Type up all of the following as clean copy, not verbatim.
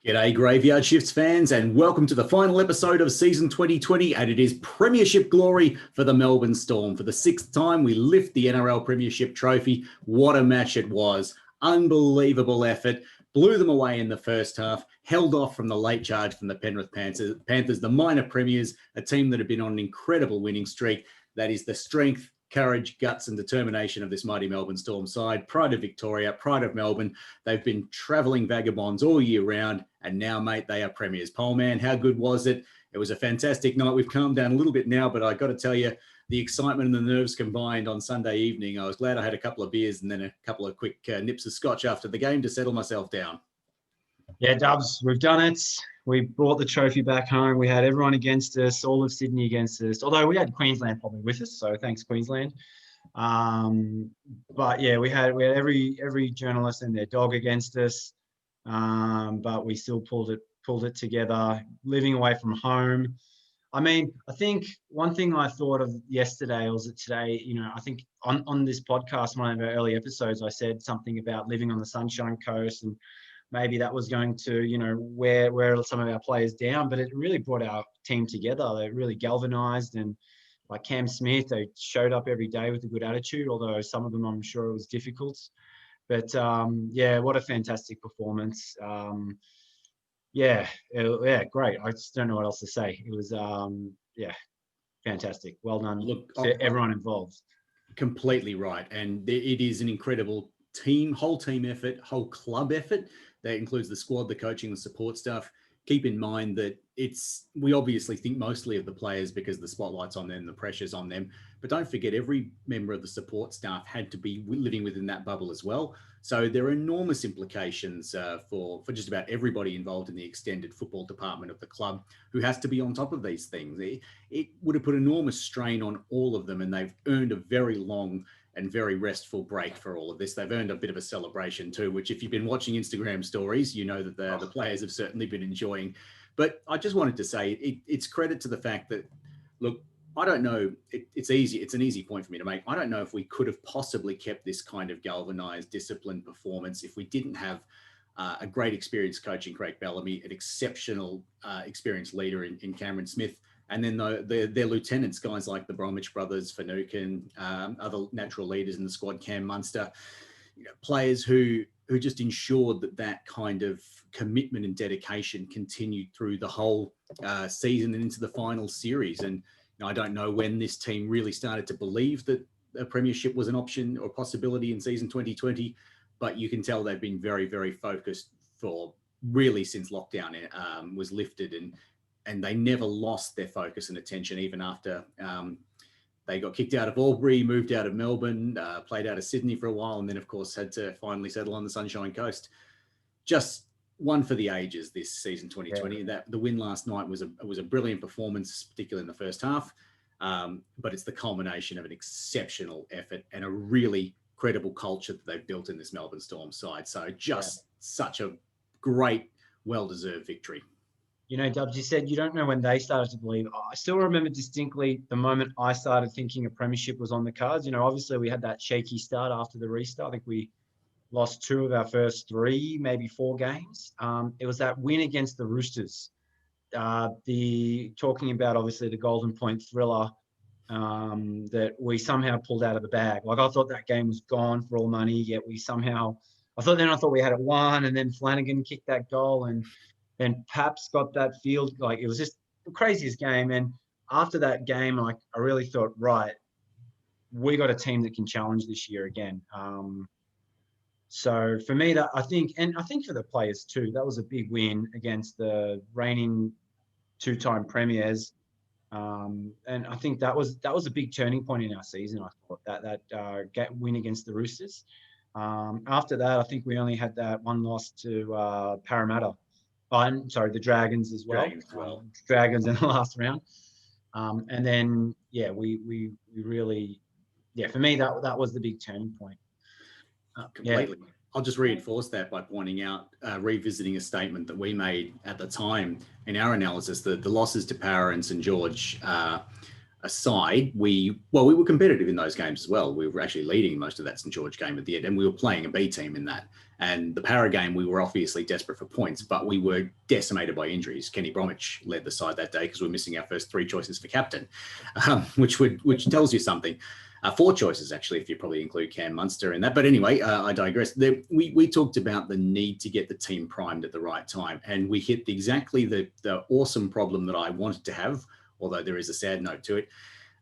G'day Graveyard Shifts fans, and welcome to the final episode of season 2020, and it is Premiership glory for the Melbourne Storm. For the sixth time, we lift the NRL Premiership trophy. What a match it was. Unbelievable effort. Blew them away in the first half, held off from the late charge from the Penrith Panthers, the minor premiers, a team that had been on an incredible winning streak. That is the strength, courage, guts and determination of this mighty Melbourne Storm side. Pride of Victoria, pride of Melbourne. They've been travelling vagabonds all year round, and now, mate, they are premiers. Pole man, how good was it? It was a fantastic night. We've calmed down a little bit now, but I got to tell you, the excitement and the nerves combined on Sunday evening, I was glad I had a couple of beers and then a couple of quick nips of scotch after the game to settle myself down. Yeah, Dubs, we've done it. We brought the trophy back home. We had everyone against us, all of Sydney against us, although we had Queensland probably with us, so thanks, Queensland. But yeah, we had every journalist and their dog against us, but we still pulled it together, living away from home. I mean, I think one thing I thought of yesterday was that today, I think on this podcast, one of our early episodes, I said something about living on the Sunshine Coast, and maybe that was going to, wear some of our players down, but it really brought our team together. They really galvanized, and like Cam Smith, they showed up every day with a good attitude, although some of them, I'm sure it was difficult. But yeah, what a fantastic performance. Yeah, great. I just don't know what else to say. It was, fantastic. Well done. Look, to everyone involved. Completely right. And it is an incredible whole team effort, whole club effort. That includes the squad, the coaching, the support staff. Keep in mind that we obviously think mostly of the players because the spotlight's on them, the pressure's on them. But don't forget, every member of the support staff had to be living within that bubble as well. So there are enormous implications for just about everybody involved in the extended football department of the club who has to be on top of these things. It would have put enormous strain on all of them, and they've earned a very long and very restful break for all of this. They've earned a bit of a celebration too, which if you've been watching Instagram stories, you know that the players have certainly been enjoying. But I just wanted to say it's credit to the fact that, look, I don't know, it's easy. It's an easy point for me to make. I don't know if we could have possibly kept this kind of galvanized, disciplined performance if we didn't have a great experienced coach in Craig Bellamy, an exceptional experienced leader in Cameron Smith, and then their lieutenants, guys like the Bromwich brothers, Finucane, other natural leaders in the squad, Cam Munster, players who just ensured that kind of commitment and dedication continued through the whole season and into the final series. And I don't know when this team really started to believe that a premiership was an option or possibility in season 2020, but you can tell they've been very, very focused for really since lockdown was lifted, and they never lost their focus and attention even after they got kicked out of Albury, moved out of Melbourne, played out of Sydney for a while, and then of course had to finally settle on the Sunshine Coast. Just one for the ages this season 2020. Yeah. That the win last night was a brilliant performance, particularly in the first half. But it's the culmination of an exceptional effort and a really credible culture that they've built in this Melbourne Storm side. So just such a great, well-deserved victory. Dubs, you said you don't know when they started to believe. I still remember distinctly the moment I started thinking a premiership was on the cards. Obviously we had that shaky start after the restart. I think we lost 2 of our first 3, maybe 4 games. It was that win against the Roosters. Talking about obviously the Golden Point thriller that we somehow pulled out of the bag. Like I thought that game was gone for all money, yet I thought we had it won, and then Flanagan kicked that goal, and then Paps got that field. Like it was just the craziest game. And after that game, like I really thought, right, we got a team that can challenge this year again. So for me, I think for the players too, that was a big win against the reigning 2-time premiers. And I think that was a big turning point in our season. I thought that win against the Roosters. After that, I think we only had that one loss to Parramatta. The Dragons as well. Dragons in the last round. And then, we really, for me, that was the big turning point. Completely. Yeah. I'll just reinforce that by pointing out, revisiting a statement that we made at the time in our analysis, that the losses to Para and St George aside, we were competitive in those games as well. We were actually leading most of that St George game at the end, and we were playing a B team in that. And the Para game, we were obviously desperate for points, but we were decimated by injuries. Kenny Bromwich led the side that day because we were missing our first 3 choices for captain, which tells you something. 4 choices, actually, if you probably include Cam Munster in that. But anyway, I digress. We talked about the need to get the team primed at the right time, and we hit exactly the awesome problem that I wanted to have, although there is a sad note to it.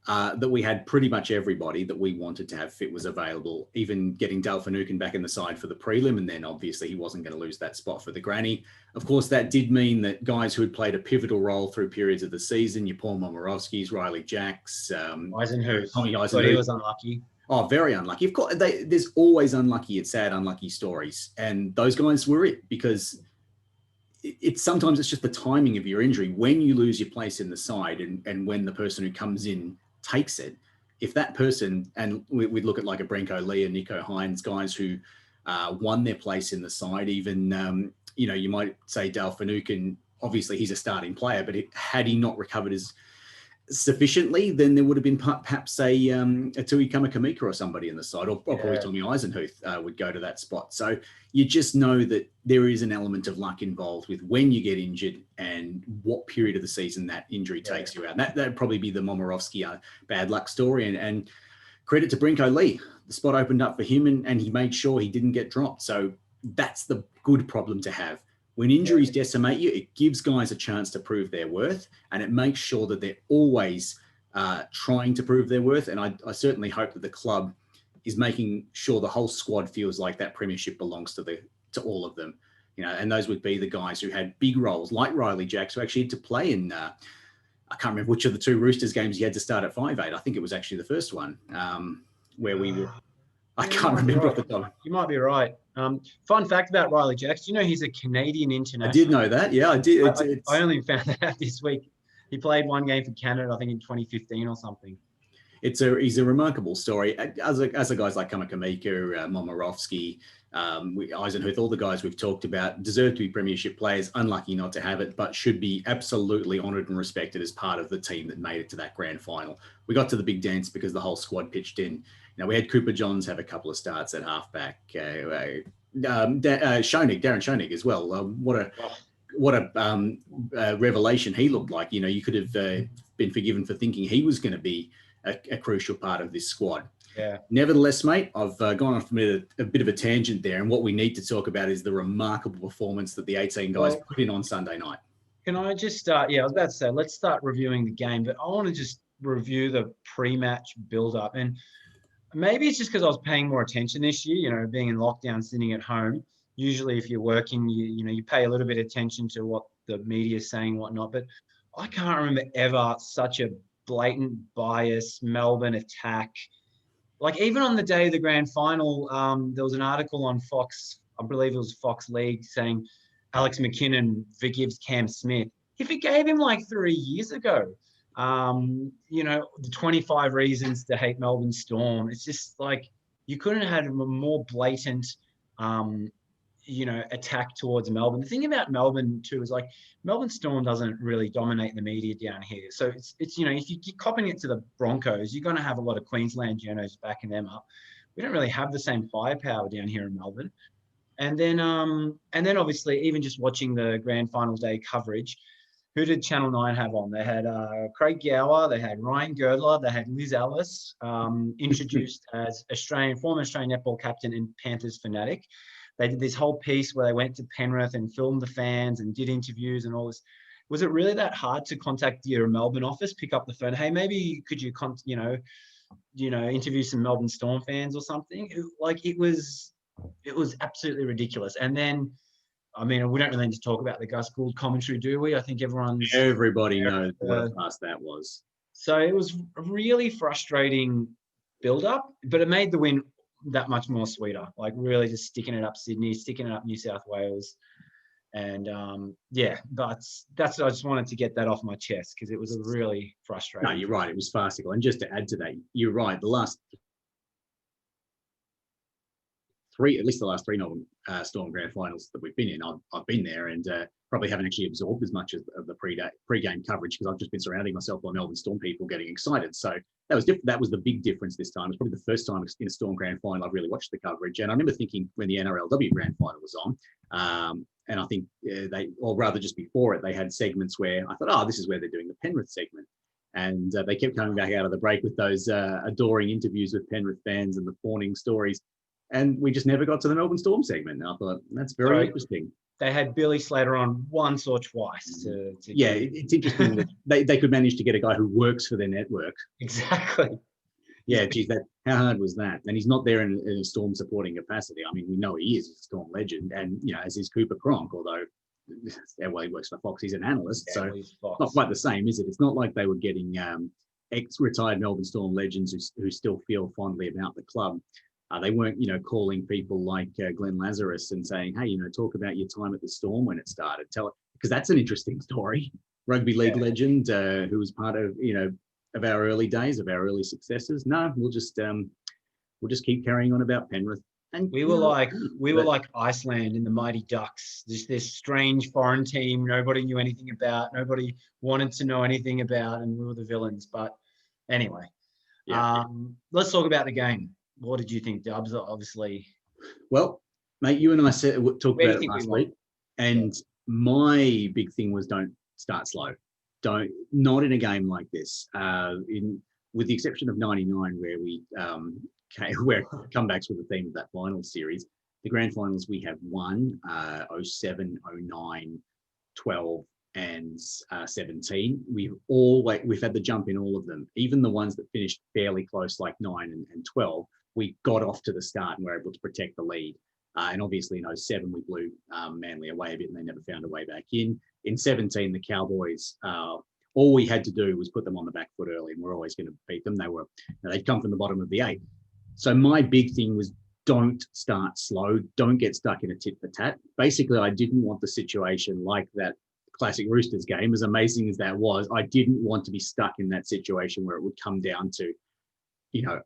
That we had pretty much everybody that we wanted to have fit was available, even getting Dale Finucane back in the side for the prelim, and then obviously he wasn't going to lose that spot for the granny. Of course, that did mean that guys who had played a pivotal role through periods of the season, your Paul Momirovskis, Riley Jacks, Eisenhuth. Tommy Eisenhuth. But he was unlucky. Oh, very unlucky. Of course, there's always unlucky and sad, unlucky stories, and those guys were it, because sometimes it's just the timing of your injury. When you lose your place in the side, and when the person who comes in takes it, if that person, and we'd look at like a Brenko Lee and Nico Hines, guys who won their place in the side, even, you might say Dale Finucane, obviously he's a starting player, but had he not recovered as sufficiently, then there would have been perhaps a Tui Kamakamika or somebody in the side, or probably Tommy Eisenhuth would go to that spot. So you just know that there is an element of luck involved with when you get injured and what period of the season that injury takes you out. And that'd probably be the Momirovski bad luck story. And credit to Brinko Lee, the spot opened up for him, and he made sure he didn't get dropped. So that's the good problem to have. When injuries decimate you, it gives guys a chance to prove their worth, and it makes sure that they're always trying to prove their worth. And I certainly hope that the club is making sure the whole squad feels like that premiership belongs to all of them. And those would be the guys who had big roles, like Riley Jacks, who actually had to play in, I can't remember which of the 2 Roosters games he had to start at 5'8". I think it was actually the first one where we were. I can't remember off the top. You might be right. Fun fact about Riley Jacks, he's a Canadian international. I did know that. Yeah, I did. I only found that out this week. He played 1 game for Canada, I think in 2015 or something. He's a remarkable story. As the guys like Kamakamika, Momirovski, Eisenhuth, all the guys we've talked about deserve to be premiership players. Unlucky not to have it, but should be absolutely honoured and respected as part of the team that made it to that grand final. We got to the big dance because the whole squad pitched in. We had Cooper Johns have a couple of starts at halfback. Darren Schoenig as well. What a revelation he looked like. You could have been forgiven for thinking he was going to be a crucial part of this squad. Yeah. Nevertheless, mate, I've gone off a bit of a tangent there, and what we need to talk about is the remarkable performance that the 18 guys put in on Sunday night. Can I just start? Yeah, I was about to say, let's start reviewing the game, but I want to just review the pre-match build-up. And maybe it's just because I was paying more attention this year, being in lockdown, sitting at home. Usually if you're working, you pay a little bit of attention to what the media is saying, whatnot. But I can't remember ever such a blatant bias Melbourne attack. Like even on the day of the grand final, there was an article on Fox, I believe it was Fox League, saying Alex McKinnon forgives Cam Smith. He forgave him like 3 years ago. The 25 reasons to hate Melbourne Storm. It's just like you couldn't have had a more blatant, attack towards Melbourne. The thing about Melbourne too is like Melbourne Storm doesn't really dominate the media down here. So it's if you're copying it to the Broncos, you're going to have a lot of Queensland journos backing them up. We don't really have the same firepower down here in Melbourne. And then obviously even just watching the grand final day coverage. Who did Channel 9 have on? They had Craig Gower, they had Ryan Girdler, they had Liz Ellis, introduced as former Australian netball captain and Panthers fanatic. They did this whole piece where they went to Penrith and filmed the fans and did interviews and all this. Was it really that hard to contact your Melbourne office, pick up the phone? Hey, maybe could you, interview some Melbourne Storm fans or something? It was absolutely ridiculous. And then, we don't really need to talk about the Gus Gould commentary, do we? I think everybody knows what a pass that was. So it was a really frustrating build-up, but it made the win that much more sweeter. Like really just sticking it up Sydney, sticking it up New South Wales. And but that's I just wanted to get that off my chest because it was a really frustrating. No, you're right. It was farcical. And just to add to that, you're right. The last at least the last three Melbourne Storm grand finals that we've been in, I've been there and probably haven't actually absorbed as much of the pre-game coverage because I've just been surrounding myself by Melbourne Storm people getting excited. So that was different. That was the big difference this time. It was probably the first time in a Storm grand final I've really watched the coverage. And I remember thinking when the NRLW grand final was on, and I think or rather just before it, they had segments where I thought, oh, this is where they're doing the Penrith segment. And they kept coming back out of the break with those adoring interviews with Penrith fans and the fawning stories. And we just never got to the Melbourne Storm segment. And I thought, that's very interesting. They had Billy Slater on once or twice. It's interesting that they could manage to get a guy who works for their network. Exactly. Yeah, geez, how hard was that? And he's not there in a Storm supporting capacity. I mean, we know he is a Storm legend. And, as is Cooper Cronk, although, well, he works for Fox, he's an analyst. So not quite the same, is it? It's not like they were getting ex-retired Melbourne Storm legends who still feel fondly about the club. They weren't, calling people like Glenn Lazarus and saying, hey, talk about your time at the Storm when it started. Tell it, because that's an interesting story. Rugby league legend who was part of, of our early days, of our early successes. No, we'll just keep carrying on about Penrith. And we were like Iceland in the Mighty Ducks. Just this strange foreign team nobody knew anything about, nobody wanted to know anything about, and we were the villains. But anyway, let's talk about the game. What did you think, Dubs? Obviously. Well, mate, you and I talked about it last week, and my big thing was don't start slow. Not in a game like this. With the exception of '99, where where comebacks were the theme of that final series. The grand finals we have won 07, 09, 12, and 17. We've had the jump in all of them, even the ones that finished fairly close, like 9 and 12. We got off to the start and were able to protect the lead. And obviously in 07, we blew Manly away a bit and they never found a way back in. In 17, the Cowboys, all we had to do was put them on the back foot early and we're always going to beat them. They'd come from the bottom of the 8. So my big thing was don't start slow. Don't get stuck in a tit for tat. Basically, I didn't want the situation like that classic Roosters game, as amazing as that was. I didn't want to be stuck in that situation where it would come down to,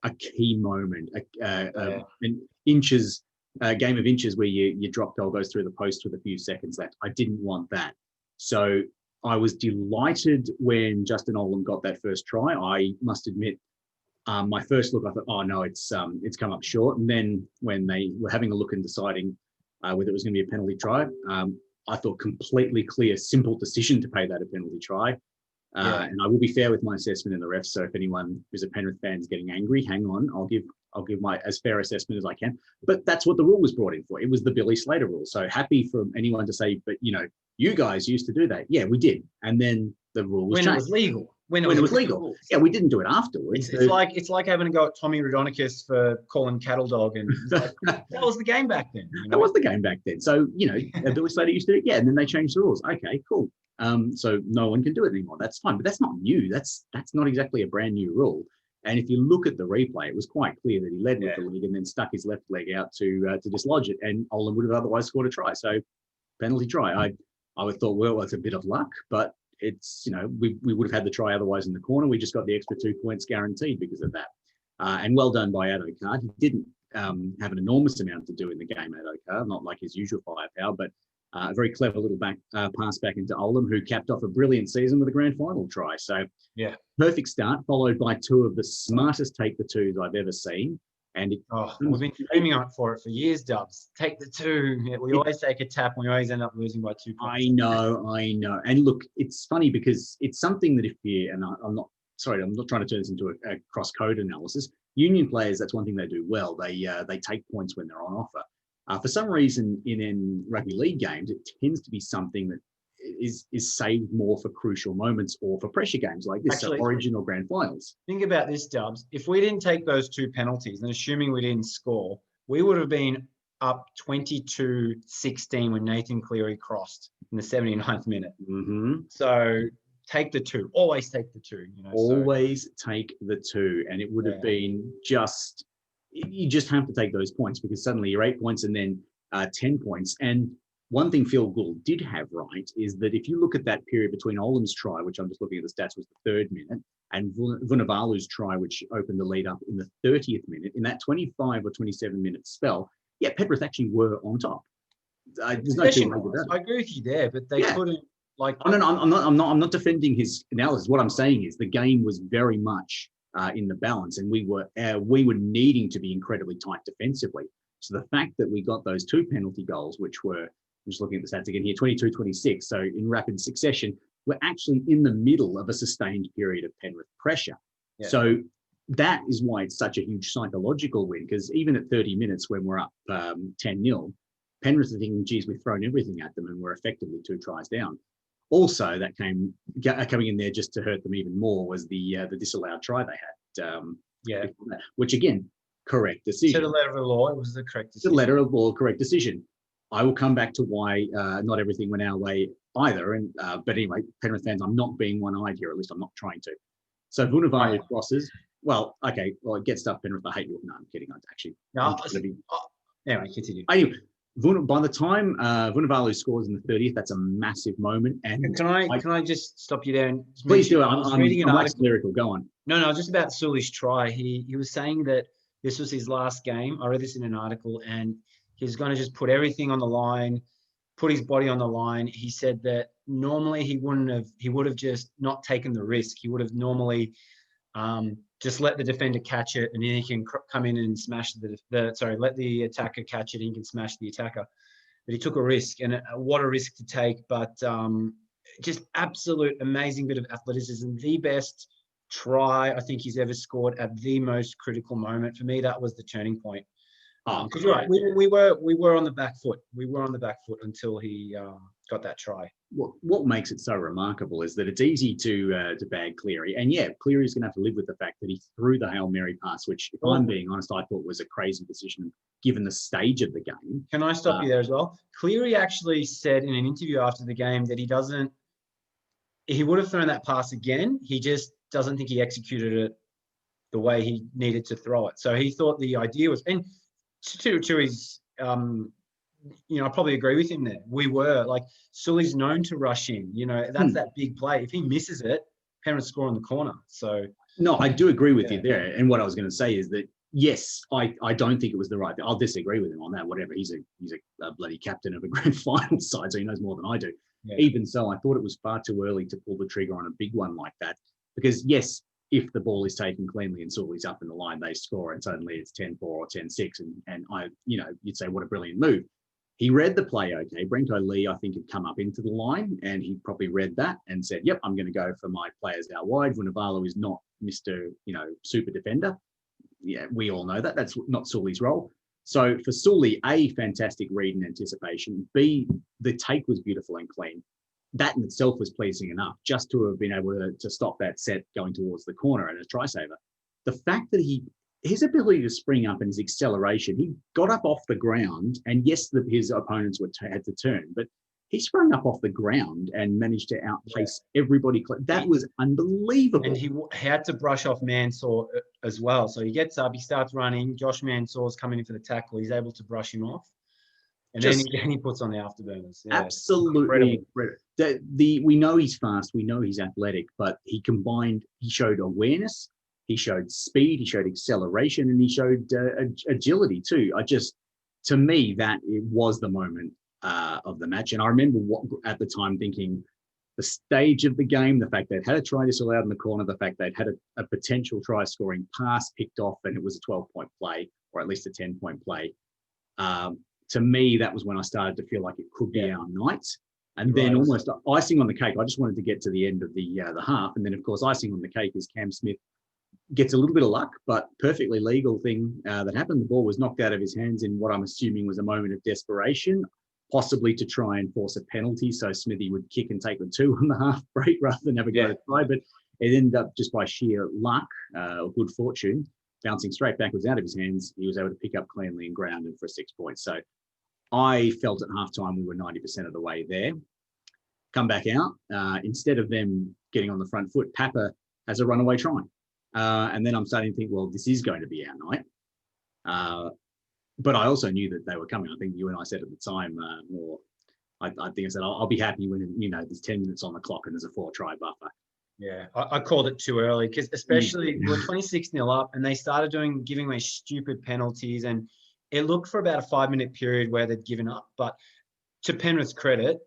a key moment, an inches, a game of inches where your drop goal goes through the post with a few seconds left. I didn't want that. So I was delighted when Justin Olam got that first try. I must admit, my first look, I thought, oh no, it's come up short. And then when they were having a look and deciding whether it was going to be a penalty try, I thought completely clear, simple decision to pay that a penalty try. And I will be fair with my assessment in the refs. So if anyone who's a Penrith fan is getting angry, hang on, I'll give my as fair assessment as I can. But that's what the rule was brought in for. It was the Billy Slater rule. So happy for anyone to say, but you guys used to do that. Yeah, we did. And then the rule was changed. When it was legal. When it was legal. Yeah, we didn't do it afterwards. It's like having to go at Tommy Raudonikis for calling cattle dog, and that was the game back then. That was the game back then. So Billy Slater used to do it, and then they changed the rules. Okay, cool. So no one can do it anymore. That's fine, but that's not new. That's not exactly a brand new rule. And if you look at the replay, it was quite clear that he led with the leg and then stuck his left leg out to dislodge it, and Olam would have otherwise scored a try. So penalty try. I would thought, well, it's a bit of luck, but it's, we would have had the try otherwise in the corner. We just got the extra 2 points guaranteed because of that. And well done by Addo-Carr. He didn't have an enormous amount to do in the game, Addo-Carr, not like his usual firepower, but a very clever little pass back into Olam, who capped off a brilliant season with a grand final try. So perfect start, followed by 2 of the smartest take the twos I've ever seen. And we've been screaming out for it for years, Dubs. Take the 2. We always take a tap and we always end up losing by 2 points. I know. And look, it's funny because it's something that I'm not trying to turn this into a cross-code analysis. Union players, that's one thing they do well. They take points when they're on offer. For some reason, in rugby league games, it tends to be something that is saved more for crucial moments or for pressure games like this, so Origin or grand finals. Think about this, Dubs. If we didn't take those 2 penalties, and assuming we didn't score, we would have been up 22-16 when Nathan Cleary crossed in the 79th minute. Mm-hmm. So take the 2. Always take the 2. Always take the 2. And it would have been you just have to take those points because suddenly you're 8 points and then 10 points. And one thing Phil Gould did have right is that if you look at that period between Olam's try, which I'm just looking at the stats, was the 3rd minute, and Vunivalu's try, which opened the lead up in the 30th minute, in that 25 or 27 minute spell, yeah, Penrith actually were on top. There's no Possession two ways about I it. agree with you there, but they couldn't like. Oh, no, I'm not defending his analysis. What I'm saying is the game was very much in the balance, and we were needing to be incredibly tight defensively. So the fact that we got those 2 penalty goals, which were, I'm just looking at the stats again here, 22-26, so in rapid succession, we're actually in the middle of a sustained period of Penrith pressure. Yeah. So that is why it's such a huge psychological win, because even at 30 minutes when we're up 10-0, Penrith are thinking, geez, we've thrown everything at them and we're effectively 2 tries down. Also, that coming in there just to hurt them even more was the disallowed try they had. Which again, correct decision. To the letter of the law, it was the correct decision. The letter of the law, correct decision. I will come back to why not everything went our way either. And but anyway, Penrith fans, I'm not being one-eyed here. At least I'm not trying to. So Vunivalu crosses. Well, okay. Well, it gets stuff. Penrith, I hate you. No, I'm kidding. Anyway, continue. Anyway, by the time Vunivalu scores in the 30th, that's a massive moment. And can I just stop you there? And please do. I'm lyrical. Go on. No, just about Sully's try. He was saying that this was his last game. I read this in an article, and he's going to just put everything on the line, put his body on the line. He said that normally he would have just not taken the risk. He would have normally just let the defender catch it, and then he can come in and smash let the attacker catch it, and he can smash the attacker. But he took a risk, and what a risk to take. But just absolute amazing bit of athleticism. The best try I think he's ever scored at the most critical moment. For me, that was the turning point. Because you're right, we were on the back foot. We were on the back foot until he got that try. What makes it so remarkable is that it's easy to bag Cleary, and yeah, Cleary's going to have to live with the fact that he threw the Hail Mary pass, which, if I'm being honest, I thought was a crazy decision given the stage of the game. Can I stop you there as well? Cleary actually said in an interview after the game that he would have thrown that pass again. He just doesn't think he executed it the way he needed to throw it. So he thought the idea was, and to his, I probably agree with him there. We were like, Sully's known to rush in. That's that big play. If he misses it, Penrith score in the corner. So no, I do agree with you there. And what I was going to say is that yes, I don't think it was the right thing. I'll disagree with him on that. Whatever, he's a bloody captain of a grand final side, so he knows more than I do. Yeah. Even so, I thought it was far too early to pull the trigger on a big one like that. Because yes, if the ball is taken cleanly and Sully's up in the line, they score and suddenly it's 10-4 or 10-6. And you'd say, what a brilliant move. He read the play okay. Brenko Lee, I think, had come up into the line, and he probably read that and said, yep, I'm going to go for my players out wide. Vunivalu is not Mr. super defender. Yeah, we all know that. That's not Sully's role. So for Sully, A, fantastic read and anticipation. B, the take was beautiful and clean. That in itself was pleasing enough, just to have been able to stop that set going towards the corner and a try saver. The fact that his ability to spring up and his acceleration, he got up off the ground, and yes, his opponents had to turn, but he sprung up off the ground and managed to outpace everybody. That was unbelievable. And he had to brush off Mansour as well. So he gets up, he starts running. Josh Mansour's coming in for the tackle. He's able to brush him off. And then he puts on the afterburners. Yeah. Absolutely. We know he's fast. We know he's athletic, but he showed awareness. He showed speed. He showed acceleration, and he showed agility too. To me, that it was the moment of the match. And I remember at the time thinking the stage of the game, the fact they'd had a try disallowed in the corner, the fact they'd had a potential try scoring pass picked off, and it was a 12-point play, or at least a 10-point play. To me, that was when I started to feel like it could be our night. And then almost icing on the cake, I just wanted to get to the end of the half. And then, of course, icing on the cake is Cam Smith gets a little bit of luck, but perfectly legal thing that happened. The ball was knocked out of his hands in what I'm assuming was a moment of desperation, possibly to try and force a penalty so Smithy would kick and take the 2 on the half break rather than have a go to try. But it ended up just by sheer luck or good fortune, bouncing straight backwards out of his hands. He was able to pick up cleanly and grounded for 6 points. So I felt at halftime we were 90% of the way there. Come back out. Instead of them getting on the front foot, Papa has a runaway try. And then I'm starting to think, well, this is going to be our night. But I also knew that they were coming. I think you and I said at the time, I think I said, I'll be happy when, there's 10 minutes on the clock and there's a 4-try buffer. Yeah, I called it too early because especially we're 26-0 up and they started giving away stupid penalties. And it looked for about a 5-minute period where they'd given up. But to Penrith's credit,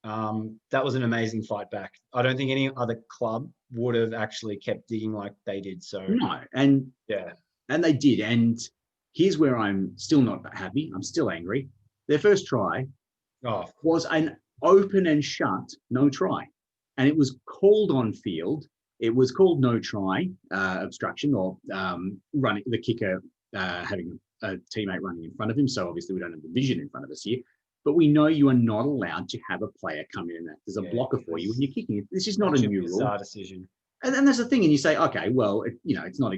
that was an amazing fight back. I don't think any other club would have actually kept digging like they did. So No, and yeah, and they did. And here's where I'm still not happy. I'm still angry. Their first try was an open and shut no try, and it was called on field. It was called no try obstruction, or running the kicker having a teammate running in front of him. So obviously we don't have the vision in front of us here. But we know you are not allowed to have a player come in and act as a blocker for you when you're kicking it. This is not a new rule. Decision. And then there's the thing, and you say, okay, well, it's not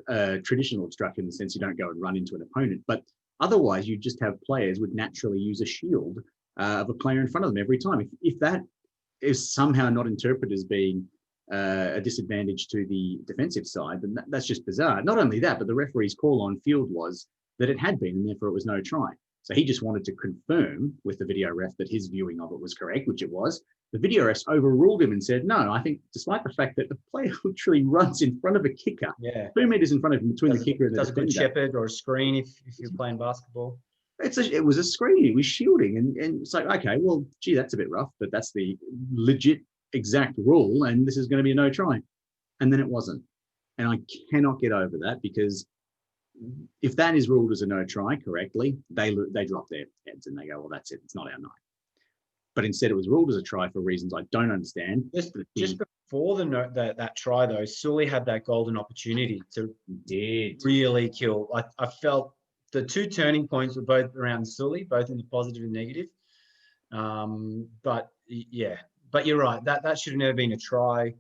a traditional obstruction in the sense you don't go and run into an opponent, but otherwise you just have players would naturally use a shield of a player in front of them every time. If that is somehow not interpreted as being a disadvantage to the defensive side, then that's just bizarre. Not only that, but the referee's call on field was that it had been, and therefore it was no try. So he just wanted to confirm with the video ref that his viewing of it was correct, which it was. The video ref overruled him and said, no, I think despite the fact that the player literally runs in front of a kicker, 2 meters in front of him between the kicker and the defender. Does a good shepherd or a screen if you're playing basketball? It was a screen. It was shielding. And it's like, okay, well, gee, that's a bit rough, but that's the legit exact rule. And this is going to be a no try. And then it wasn't. And I cannot get over that, because if that is ruled as a no try correctly, they drop their heads and they go, well, that's it. It's not our night. But instead it was ruled as a try for reasons I don't understand. Just before that try, though, Sully had that golden opportunity to really kill. I felt the two turning points were both around Sully, both in the positive and negative. But you're right. That should have never been a try.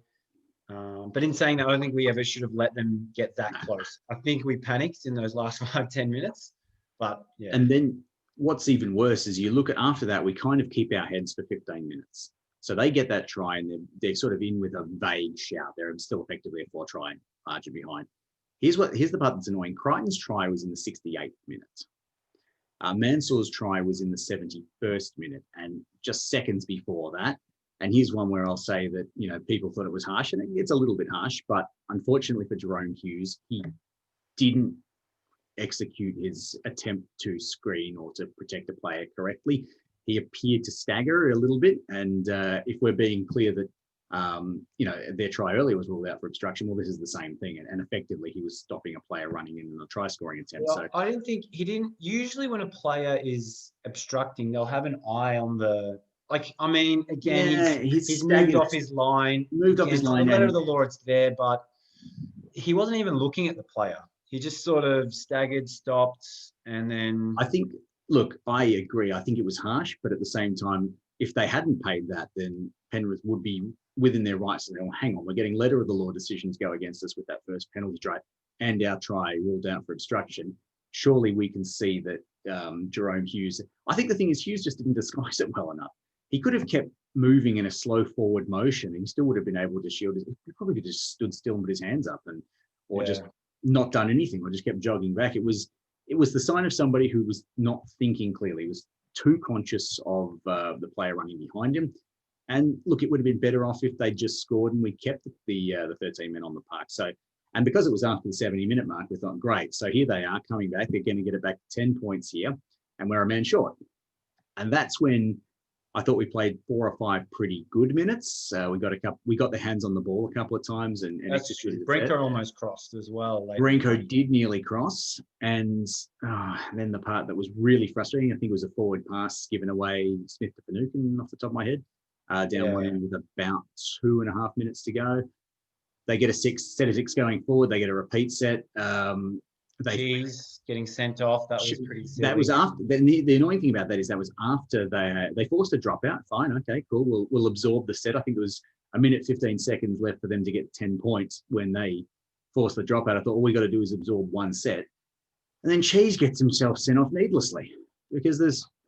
But in saying that, I don't think we ever should have let them get that close. I think we panicked in those last 5-10 minutes. But yeah. And then what's even worse is you look at after that, we kind of keep our heads for 15 minutes. So they get that try and they're sort of in with a vague shout. They're still effectively a 4-try margin behind. Here's the part that's annoying. Crichton's try was in the 68th minute. Mansour's try was in the 71st minute, and just seconds before that. And here's one where I'll say that, people thought it was harsh, and it's a little bit harsh, but unfortunately for Jerome Hughes, he didn't execute his attempt to screen or to protect a player correctly. He appeared to stagger a little bit. And if we're being clear that, their try earlier was ruled out for obstruction, well, this is the same thing. And effectively, he was stopping a player running in a try scoring attempt. Well, I didn't think he didn't. Usually when a player is obstructing, they'll have an eye on the, he's moved off his line. Moved off his line. The letter of the law, it's there, but he wasn't even looking at the player. He just sort of staggered, stopped, and then... I agree. I think it was harsh, but at the same time, if they hadn't paid that, then Penrith would be within their rights to say, well, hang on, we're getting letter of the law decisions go against us with that first penalty try and our try ruled out for obstruction. Surely we can see that Jerome Hughes... I think the thing is Hughes just didn't disguise it well enough. He could have kept moving in a slow forward motion and he still would have been able to shield it. He probably could have just stood still and put his hands up or just not done anything, or just kept jogging back. It was the sign of somebody who was not thinking clearly. He was too conscious of the player running behind him. And look, it would have been better off if they just scored and we kept the 13 men on the park. So, and because it was after the 70-minute mark, we thought, great. So here they are coming back. They're going to get it back to 10 points here, and we're a man short. And that's when I thought we played 4 or 5 pretty good minutes. We got the hands on the ball a couple of times, and it's just really Brinko almost crossed as well. Brinko did nearly cross, and then the part that was really frustrating, I think it was a forward pass given away Smith to Finucane off the top of my head, down one end with about 2.5 minutes to go. They get a set of 6 going forward. They get a repeat set. He's getting sent off. That was pretty silly. That was after. The annoying thing about that is that was after they forced a dropout. Fine, okay, cool. We'll absorb the set. I think it was a minute 15 seconds left for them to get 10 points when they forced the dropout. I thought all we got to do is absorb one set, and then Cheese gets himself sent off needlessly because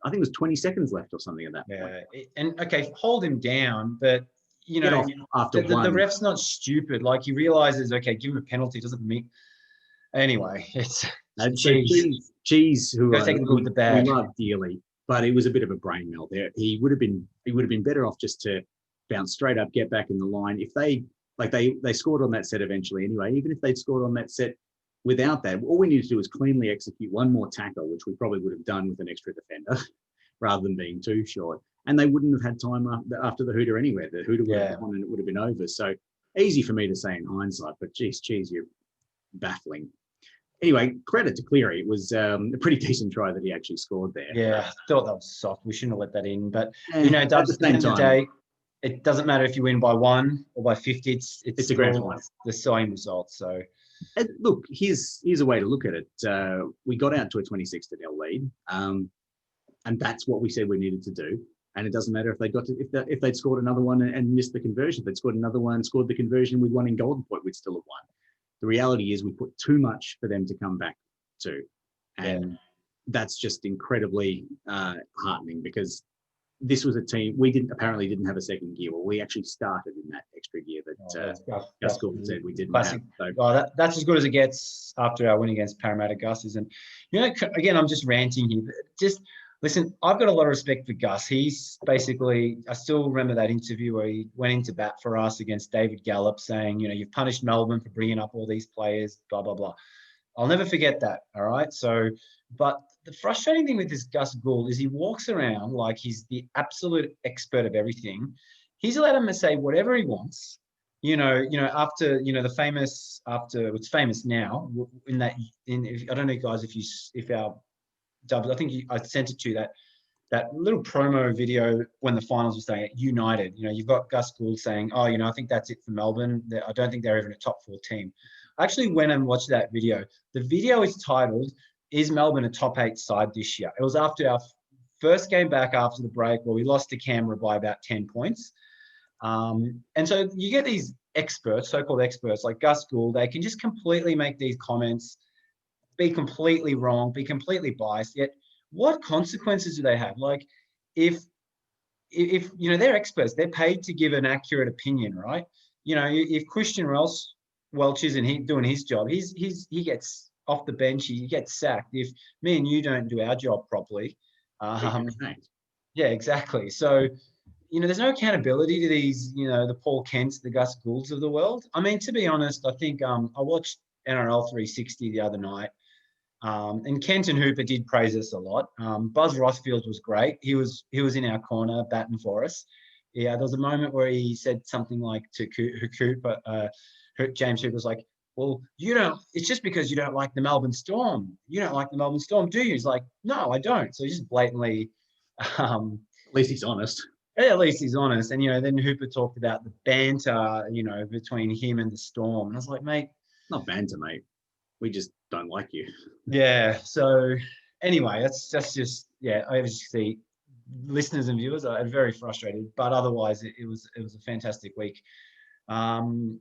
I think it was 20 seconds left or something at that point. And okay, hold him down, but after the ref's not stupid. Like he realizes, okay, give him a penalty. Doesn't mean. Anyway, it's Cheese, who we love dearly, but it was a bit of a brain melt there. He would have been better off just to bounce straight up, get back in the line. If they scored on that set eventually anyway, even if they'd scored on that set without that, all we need to do is cleanly execute one more tackle, which we probably would have done with an extra defender rather than being too short. And they wouldn't have had time after the hooter anywhere. The hooter would have gone and it would have been over. So easy for me to say in hindsight, but geez, you're baffling. Anyway, credit to Cleary. It was a pretty decent try that he actually scored there. Yeah, I thought that was soft. We shouldn't have let that in. But, Dubs, at the end of the day, it doesn't matter if you win by 1 or by 50. It's a grand final. The same result. So, and look, here's a way to look at it. We got out to a 26-0 lead, and that's what we said we needed to do. And it doesn't matter if they if they'd scored another one and missed the conversion. If they'd scored another one, scored the conversion with one in Golden Point, we'd still have won. The reality is we put too much for them to come back to, and that's just incredibly heartening, because this was a team we apparently didn't have a second gear. Well, we actually started in that extra gear that Gus Gould said we didn't classic. have. So, that's as good as it gets after our win against Parramatta, Gus. Isn't, again, I'm just ranting here. Just listen, I've got a lot of respect for Gus. He's basically, I still remember that interview where he went into bat for us against David Gallup, saying, you've punished Melbourne for bringing up all these players, blah, blah, blah. I'll never forget that, all right? So, but the frustrating thing with this Gus Gould is he walks around like he's the absolute expert of everything. He's allowed him to say whatever he wants. After the famous, it's famous now I don't know, guys, if our Dubs, I think I sent it to you, that little promo video when the finals were saying United. You've got Gus Gould saying, I think that's it for Melbourne. I don't think they're even a top 4 team. I actually went and watched that video. The video is titled, "Is Melbourne a top 8 side this year?" It was after our first game back after the break, where we lost to Canberra by about 10 points. And so you get these experts, so-called experts like Gus Gould, they can just completely make these comments, be completely wrong, be completely biased. Yet, what consequences do they have? Like, if they're experts, they're paid to give an accurate opinion, right? If Christian Welch isn't doing his job, he gets off the bench, he gets sacked. If me and you don't do our job properly, yeah, exactly. So, there's no accountability to these, the Paul Kents, the Gus Goulds of the world. I mean, to be honest, I think I watched NRL 360 the other night. And Kenton Hooper did praise us a lot. Buzz Rothfield was great. He was in our corner batting for us. Yeah, there was a moment where he said something like to Cooper, James Hooper was like, "Well, it's just because you don't like the Melbourne Storm. You don't like the Melbourne Storm, do you?" He's like, "No, I don't." So he just blatantly... at least he's honest. Yeah, at least he's honest. And, then Hooper talked about the banter, between him and the Storm. And I was like, mate... Not banter, mate. We just don't like you. Yeah. So anyway, that's just, obviously listeners and viewers are very frustrated, but otherwise it was a fantastic week. And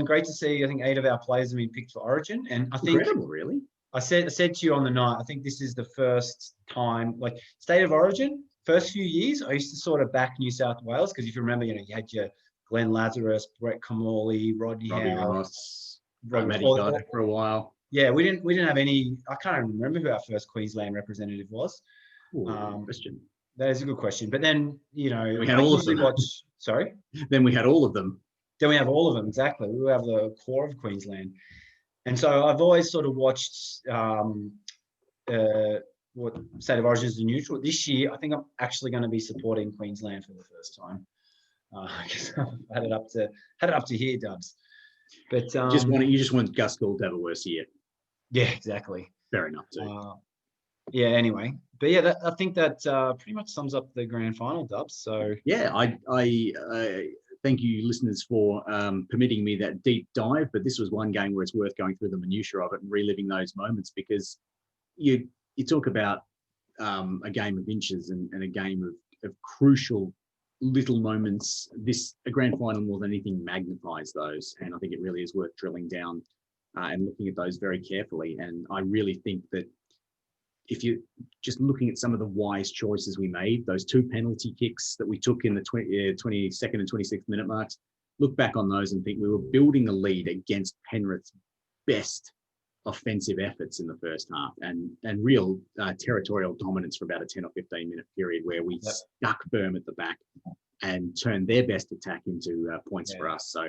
great to see, I think 8 of our players have been picked for Origin. And I think... Incredible, really. I said to you on the night, I think this is the first time, like, State of Origin, first few years, I used to sort of back New South Wales, because if you remember, you had your Glenn Lazarus, Brett Camorley, Rodney Ross, Matty Goddard for a while. Yeah, we didn't have any... I can't even remember who our first Queensland representative was. Question. That is a good question. But then, we had all of them. Sorry? Then we had all of them. Then we have all of them, exactly. We have the core of Queensland. And so I've always sort of watched what State of Origin is the neutral. This year, I think I'm actually going to be supporting Queensland for the first time. I guess I've had it up to here, Dubs. But you just want Gus Gould to have a worse year. Yeah, exactly. Fair enough too. Anyway, but yeah, I think that pretty much sums up the grand final, Dubs. So yeah, I thank you, listeners, for permitting me that deep dive. But this was one game where it's worth going through the minutiae of it and reliving those moments, because you talk about a game of inches and a game of crucial little moments. A grand final more than anything magnifies those, and I think it really is worth drilling down and looking at those very carefully. And I really think that if you're just looking at some of the wise choices we made, those 2 penalty kicks that we took in the 22nd and 26th minute marks, look back on those and think we were building a lead against Penrith's best offensive efforts in the first half, and real territorial dominance for about a 10 or 15 minute period where we stuck firm at the back and turned their best attack into points for us. So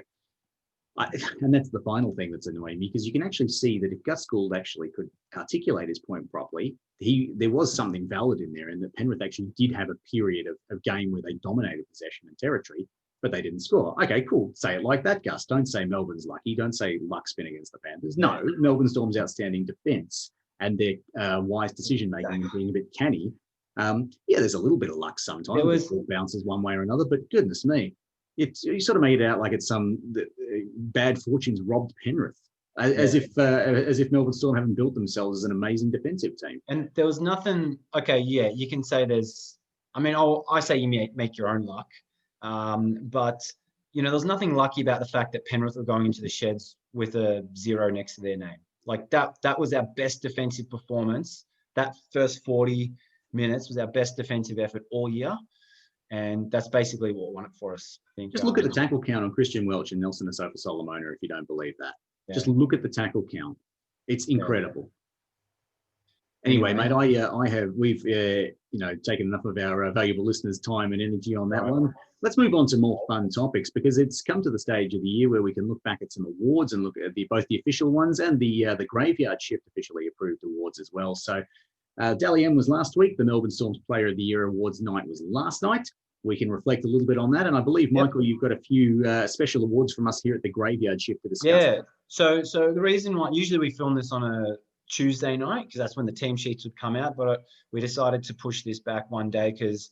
And that's the final thing that's annoying me, because you can actually see that if Gus Gould actually could articulate his point properly, there was something valid in there, and that Penrith actually did have a period of game where they dominated possession and territory, but they didn't score. Okay, cool. Say it like that, Gus. Don't say Melbourne's lucky. Don't say luck's been against the Panthers. No, Melbourne Storm's outstanding defence and their wise decision making and being a bit canny. Yeah, there's a little bit of luck sometimes. It bounces one way or another, but goodness me. You sort of made it out like it's some bad fortunes robbed Penrith, as if Melbourne Storm haven't built themselves as an amazing defensive team. And there was nothing. Okay, yeah, you can say there's. I mean, I say you make your own luck, but there was nothing lucky about the fact that Penrith were going into the sheds with a 0 next to their name. Like that was our best defensive performance. That first 40 minutes was our best defensive effort all year. And that's basically what won it for us, I think. Just look at the tackle count on Christian Welch and Nelson Asofa Solomona if you don't believe that. Yeah. Just look at the tackle count. It's incredible. Yeah. Anyway, mate, we've taken enough of our valuable listeners' time and energy on that one. Let's move on to more fun topics, because it's come to the stage of the year where we can look back at some awards and look at both the official ones and the graveyard shift officially approved awards as well. So Dally M was last week. The Melbourne Storm's Player of the Year awards night was last night. We can reflect a little bit on that. And I believe, Michael, you've got a few special awards from us here at the Graveyard Shift to discuss. Yeah. So the reason why, usually we film this on a Tuesday night, because that's when the team sheets would come out. But we decided to push this back one day because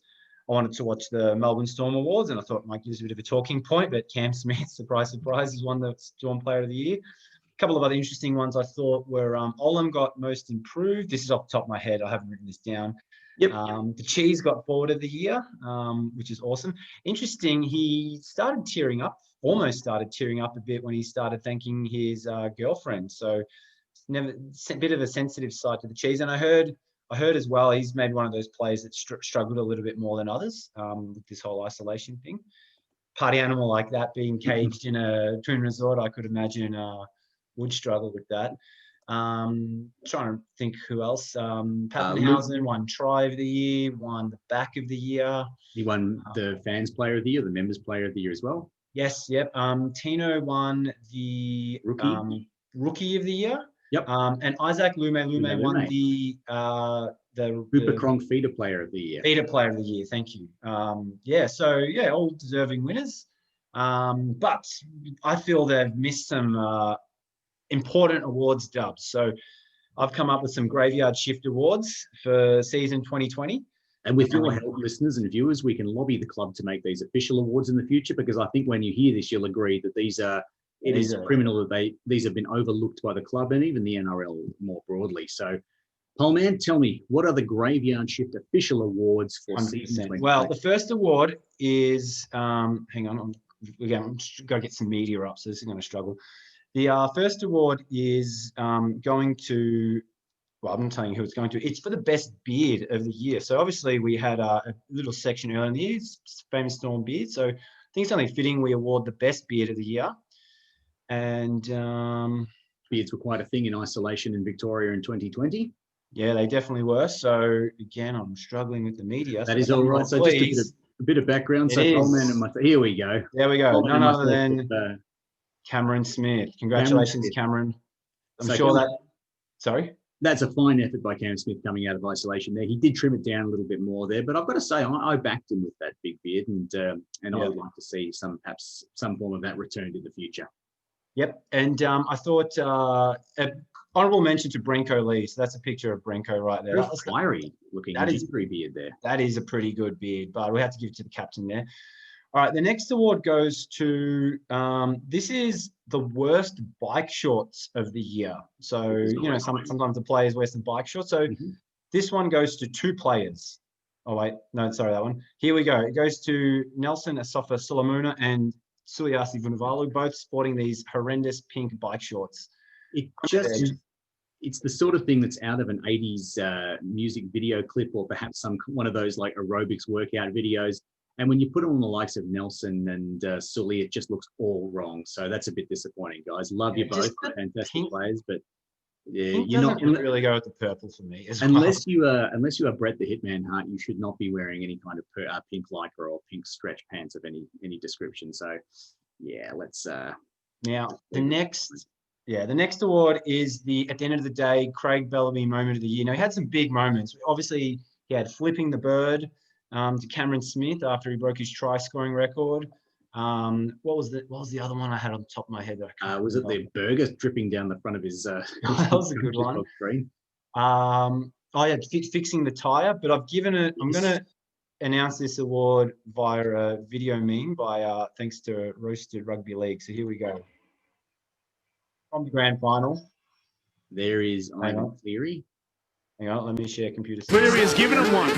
I wanted to watch the Melbourne Storm Awards. And I thought it might give us a bit of a talking point. But Cam Smith, surprise, is won the Storm Player of the Year. A couple of other interesting ones I thought were Olam got most improved. This is off the top of my head. I haven't written this down. Yep. The Cheese got Forward of the Year, which is awesome. Interesting, he almost started tearing up a bit when he started thanking his girlfriend. So it's a bit of a sensitive side to the Cheese. And I heard as well, he's maybe one of those players that struggled a little bit more than others with this whole isolation thing. Party animal like that, being caged in a twin resort, I could imagine would struggle with that. Trying to think who else. Pappenhausen won Try of the Year, won the Back of the Year. He won the Fans Player of the Year, the Members Player of the Year as well. Yes, yep. Tino won the Rookie of the Year. Yep. And Isaac Lume won the Cooper Cronk Feeder Player of the Year. Feeder Player of the Year, thank you. All deserving winners. But I feel they've missed some important awards dubs. So I've come up with some Graveyard Shift awards for season 2020. And with your help, listeners and viewers, we can lobby the club to make these official awards in the future, because I think when you hear this, you'll agree that it is criminal that these have been overlooked by the club and even the NRL more broadly. So, Paul-man, tell me, what are the Graveyard Shift official awards for 100%. Season 2020? Well, the first award is, hang on, I'm just got to get some media up, so this is going to struggle. The first award is going to, well, I'm not telling you who it's going to. It's for the best beard of the year. So obviously we had a little section earlier in the year, famous Storm beard. So I think it's only fitting we award the best beard of the year. And beards were quite a thing in isolation in Victoria in 2020. Yeah, they definitely were. So again, I'm struggling with the media. That is all right. So just a bit of background. So Coleman and here we go. There we go. None other than Cameron Smith. Congratulations, Cameron. I'm sure that. Sorry. That's a fine effort by Cam Smith coming out of isolation there. He did trim it down a little bit more there, but I've got to say I backed him with that big beard, and I would like to see perhaps some form of that returned in the future. Yep, and I thought honourable mention to Brenko Lee. So that's a picture of Brenko right there. Very fiery looking. That is a beard there. That is a pretty good beard, but we have to give it to the captain there. All right, the next award goes to, this is the worst bike shorts of the year. So, sometimes the players wear some bike shorts. So this one goes to 2 players. Oh, wait, no, sorry, that one. Here we go. It goes to Nelson Asofa Solomona and Suliasi Vunivalu, both sporting these horrendous pink bike shorts. It's the sort of thing that's out of an 80s music video clip, or perhaps one of those like aerobics workout videos. And when you put on the likes of Nelson and Sully, it just looks all wrong. So that's a bit disappointing, guys. Love you both, fantastic players, but you're not really go with the purple for me. Unless you are Brett the Hitman Hart, you should not be wearing any kind of pink lycra or pink stretch pants of any description. So yeah, let's Now, the next award is at the end of the day, Craig Bellamy Moment of the Year. Now, he had some big moments. Obviously, he had flipping the bird to Cameron Smith after he broke his try-scoring record. What was the other one I had on the top of my head? Was it the burger dripping down the front of his? That was a good one. Fixing the tire. But I'm going to announce this award via a video meme by thanks to Roasted Rugby League. So here we go. From the grand final. There is Ivan Cleary. Hang on, let me share computer. Cleary has given him one.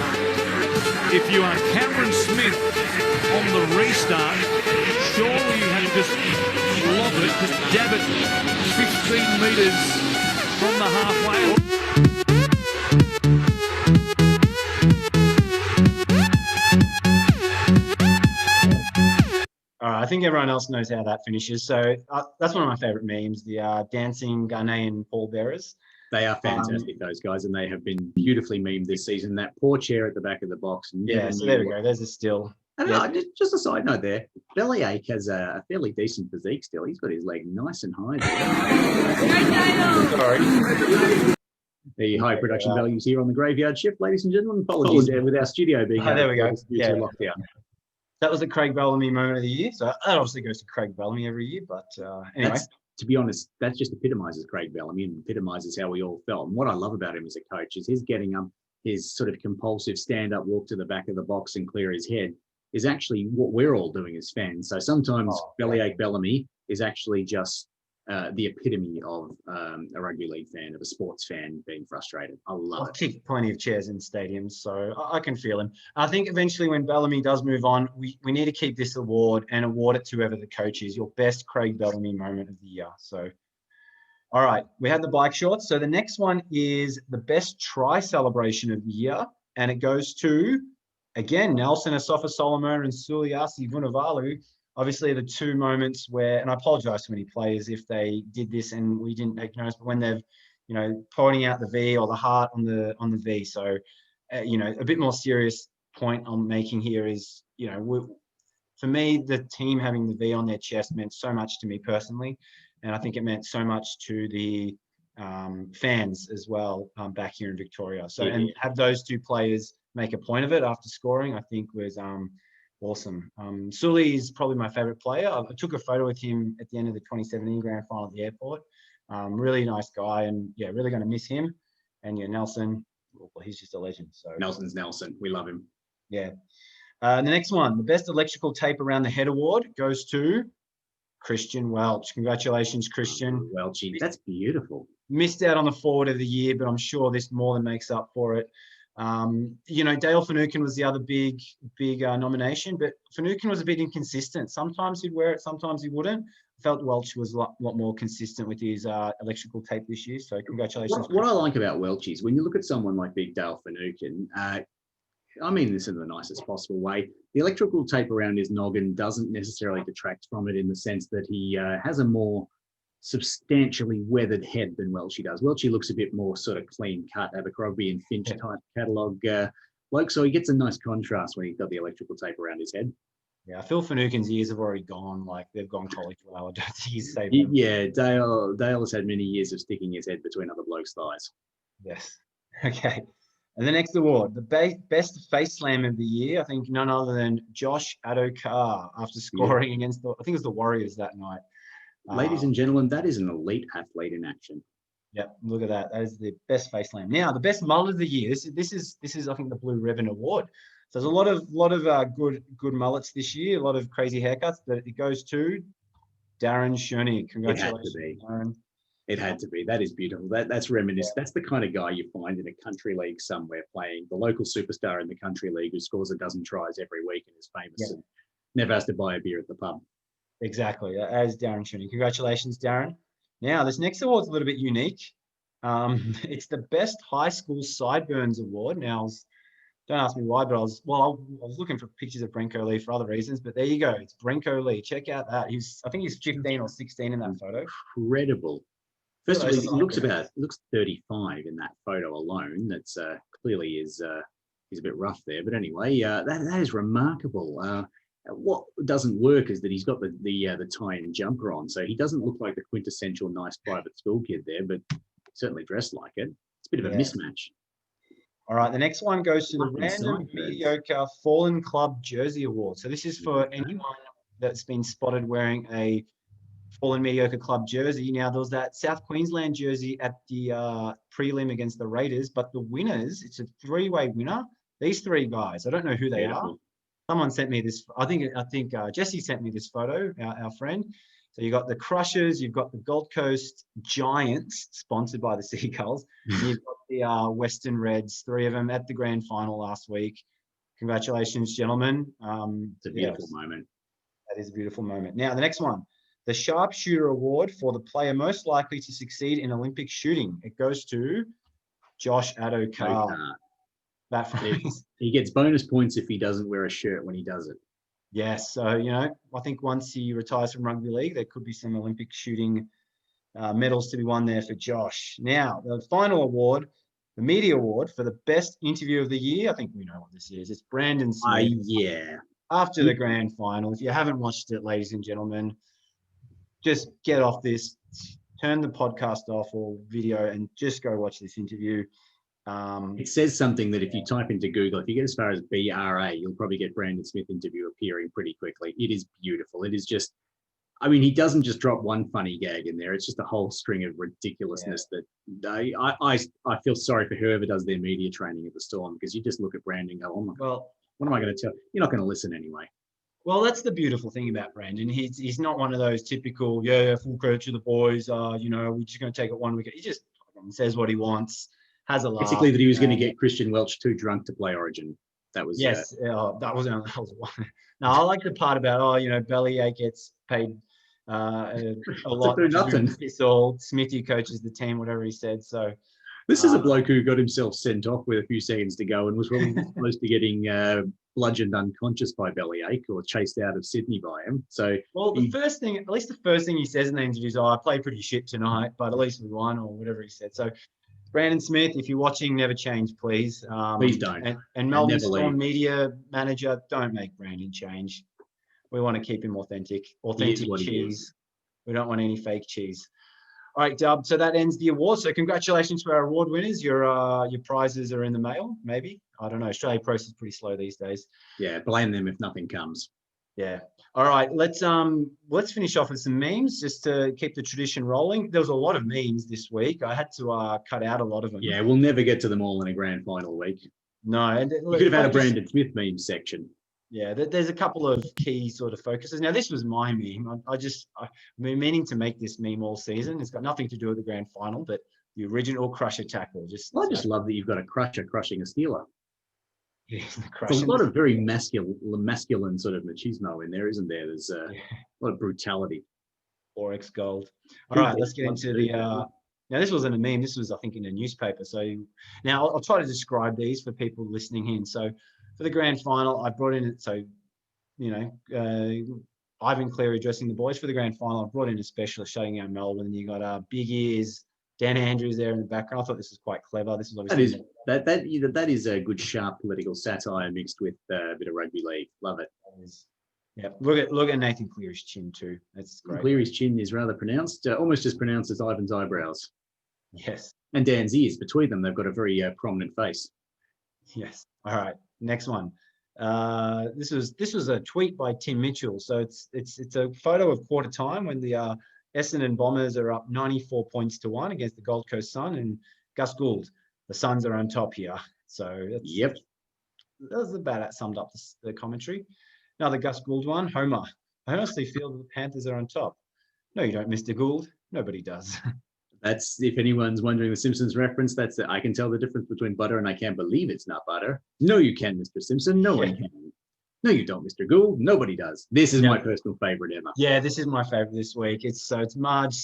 If you are Cameron Smith on the restart, surely you had to just lob it, just dab it 15 metres from the halfway. All right, I think everyone else knows how that finishes. So that's one of my favourite memes, the dancing Ghanaian pallbearers. They are fantastic, those guys, and they have been beautifully memed this season. That poor chair at the back of the box. Yeah, so there we go. There's a still. Just a side note there. Bellyache has a fairly decent physique still. He's got his leg nice and high there. Sorry. The high production values here on the Graveyard Shift, ladies and gentlemen. Apologies there with our studio being there we go. Lockdown. That was the Craig Bellamy Moment of the Year. So that obviously goes to Craig Bellamy every year. But anyway. To be honest, that just epitomises Craig Bellamy and epitomises how we all felt. And what I love about him as a coach is his getting up, his sort of compulsive stand-up walk to the back of the box and clear his head is actually what we're all doing as fans. So sometimes Bellyache Bellamy is actually just the epitome of a rugby league fan, of a sports fan being frustrated. I love it. I've kicked plenty of chairs in stadiums, so I can feel him. I think eventually when Bellamy does move on, we need to keep this award and award it to whoever the coach is. Your best Craig Bellamy Moment of the year. So, all right, we had the bike shorts. So the next one is the best try celebration of the year, and it goes to, again, Nelson Asafa-Solomon and Suliasi Vunivalu. Obviously, the two moments where, and I apologise to any players if they did this and we didn't take notice, but when they've, pointing out the V or the heart on the V. So, a bit more serious point I'm making here is, for me, the team having the V on their chest meant so much to me personally, and I think it meant so much to the fans as well back here in Victoria. So, and have those two players make a point of it after scoring, I think was awesome. Sully is probably my favourite player. I took a photo with him at the end of the 2017 grand final at the airport. Really nice guy, and really going to miss him. And Nelson, well, he's just a legend. So Nelson's Nelson. We love him. Yeah. The next one, the best electrical tape around the head award goes to Christian Welch. Congratulations, Christian. Welchie, that's beautiful. Missed out on the forward of the year, but I'm sure this more than makes up for it. Dale Finucane was the other big nomination, but Finucane was a bit inconsistent. Sometimes he'd wear it, sometimes he wouldn't. I felt Welch was a lot more consistent with his electrical tape this year, so congratulations. What I like about Welch is when you look at someone like Big Dale Finucane, I mean this in the nicest possible way, the electrical tape around his noggin doesn't necessarily detract from it in the sense that he has a more substantially weathered head than Welchie does. Welchie looks a bit more sort of clean cut, Abercrombie and Finch type catalogue bloke, so he gets a nice contrast when he's got the electrical tape around his head. Yeah, I feel Finucane's years have already gone, like they've gone college well. I don't think he's saved them. Yeah, Dale has had many years of sticking his head between other blokes' thighs. Yes. Okay. And the next award, the best face slam of the year, I think none other than Josh Addo-Carr after scoring against I think it was the Warriors that night. Ladies and gentlemen, that is an elite athlete in action. Yep, look at that. That is the best face slam. Now, the best mullet of the year. This is I think the Blue Ribbon Award. So there's a lot of good mullets this year. A lot of crazy haircuts, but it goes to Darren Schoening. Congratulations, Darren. It had to be. That is beautiful. That's reminiscent. Yeah. That's the kind of guy you find in a country league somewhere playing the local superstar in the country league who scores a dozen tries every week and is famous and never has to buy a beer at the pub. Exactly, as Darren Schoening. Congratulations, Darren. Now, this next award's a little bit unique. It's the Best High School Sideburns Award. Now, don't ask me why, but I was looking for pictures of Brenko Lee for other reasons, but there you go. It's Brenko Lee. Check out that. I think he's 15 or 16 in that photo. Incredible. First of all, he looks 35 in that photo alone. That's clearly he's a bit rough there, but anyway, that is remarkable. What doesn't work is that he's got the tie and jumper on, so he doesn't look like the quintessential nice private school kid there, but certainly dressed like it. It's a bit of a mismatch. All right, the next one goes to the Fucking Random Sideburns. Mediocre Fallen Club Jersey Award. So this is for anyone that's been spotted wearing a Fallen Mediocre Club jersey. Now, there was that South Queensland jersey at the prelim against the Raiders, but the winners, it's a three-way winner. These three guys, I don't know who they are. Someone sent me this. I think Jesse sent me this photo, our friend. So you got the Crushers, you've got the Gold Coast Giants, sponsored by the Seagulls, and you've got the Western Reds, three of them at the grand final last week. Congratulations, gentlemen. It's a beautiful moment. That is a beautiful moment. Now, the next one, the Sharpshooter Award for the player most likely to succeed in Olympic shooting. It goes to Josh Addo-Carr. That phrase. He gets bonus points if he doesn't wear a shirt when he does it. Yes. So, I think once he retires from rugby league, there could be some Olympic shooting medals to be won there for Josh. Now, the final award, the Media Award for the best interview of the year. I think we know what this is. It's Brandon Smith. Yeah. After the grand final. If you haven't watched it, ladies and gentlemen, just get off this, turn the podcast off or video and just go watch this interview. It says something that if you type into Google, if you get as far as BRA, you'll probably get Brandon Smith interview appearing pretty quickly. It is beautiful. It is just, he doesn't just drop one funny gag in there. It's just a whole string of ridiculousness that I feel sorry for whoever does their media training at the Storm, because you just look at Brandon and go, oh my God, what am I going to tell? You're not going to listen anyway. Well, that's the beautiful thing about Brandon. He's not one of those typical, full credit to the boys. We're just going to take it one week. He just says what he wants. Has a laugh. Basically, that he was going to get Christian Welch too drunk to play Origin. That was that was one. No, I like the part about Bellyache gets paid a lot to do nothing. It's all Smithy coaches the team, whatever he said. So this is a bloke who got himself sent off with a few seconds to go and was really close to getting bludgeoned unconscious by Bellyache or chased out of Sydney by him. So the first thing he says in the interview is, I played pretty shit tonight, but at least we won, or whatever he said. So Brandon Smith, if you're watching, never change, please. Please don't. And Melbourne Storm media manager, don't make Brandon change. We want to keep him authentic cheese. We don't want any fake cheese. All right, Dub. So that ends the award. So congratulations to our award winners. Your prizes are in the mail, maybe. I don't know. Australia Post is pretty slow these days. Yeah, blame them if nothing comes. Yeah. All right. Let's finish off with some memes just to keep the tradition rolling. There was a lot of memes this week. I had to cut out a lot of them. Yeah, we'll never get to them all in a grand final week. No. And you could have had a Brandon Smith meme section. Yeah, there's a couple of key sort of focuses. Now, this was my meme. I've been meaning to make this meme all season. It's got nothing to do with the grand final, but the original Crusher tackle. I just love that you've got a Crusher crushing a Steeler. Yeah, there's a lot of very masculine sort of machismo in there, isn't there? There's a lot of brutality. 4X gold. All right, let's get into the. Now, this wasn't a meme. This was, I think, in a newspaper. So now I'll try to describe these for people listening in. So for the grand final, I brought in. So Ivan Cleary addressing the boys for the grand final. I brought in a specialist shutting out Melbourne. You got Big Ears, Dan Andrews there in the background. I thought this was quite clever. This is obviously that is a good sharp political satire mixed with a bit of rugby league. Love it. Yeah, look at Nathan Cleary's chin too. That's great. Cleary's chin is rather pronounced, almost as pronounced as Ivan's eyebrows. Yes. And Dan's ears. Between them, they've got a very prominent face. Yes. All right. Next one. This was a tweet by Tim Mitchell. So it's a photo of quarter time when the Essendon Bombers are up 94 points to 1 against the Gold Coast Sun, and Gus Gould, the Suns are on top here. So that was about that summed up the commentary. Another Gus Gould one. Homer. I honestly feel that the Panthers are on top. No, you don't, Mr. Gould. Nobody does. That's, if anyone's wondering the Simpsons reference, I can tell the difference between butter and I can't believe it's not butter. No, you can, Mr. Simpson. No one can. No, you don't, Mr. Gould. Nobody does. This is my personal favorite ever. Yeah, this is my favorite this week. It's Marge,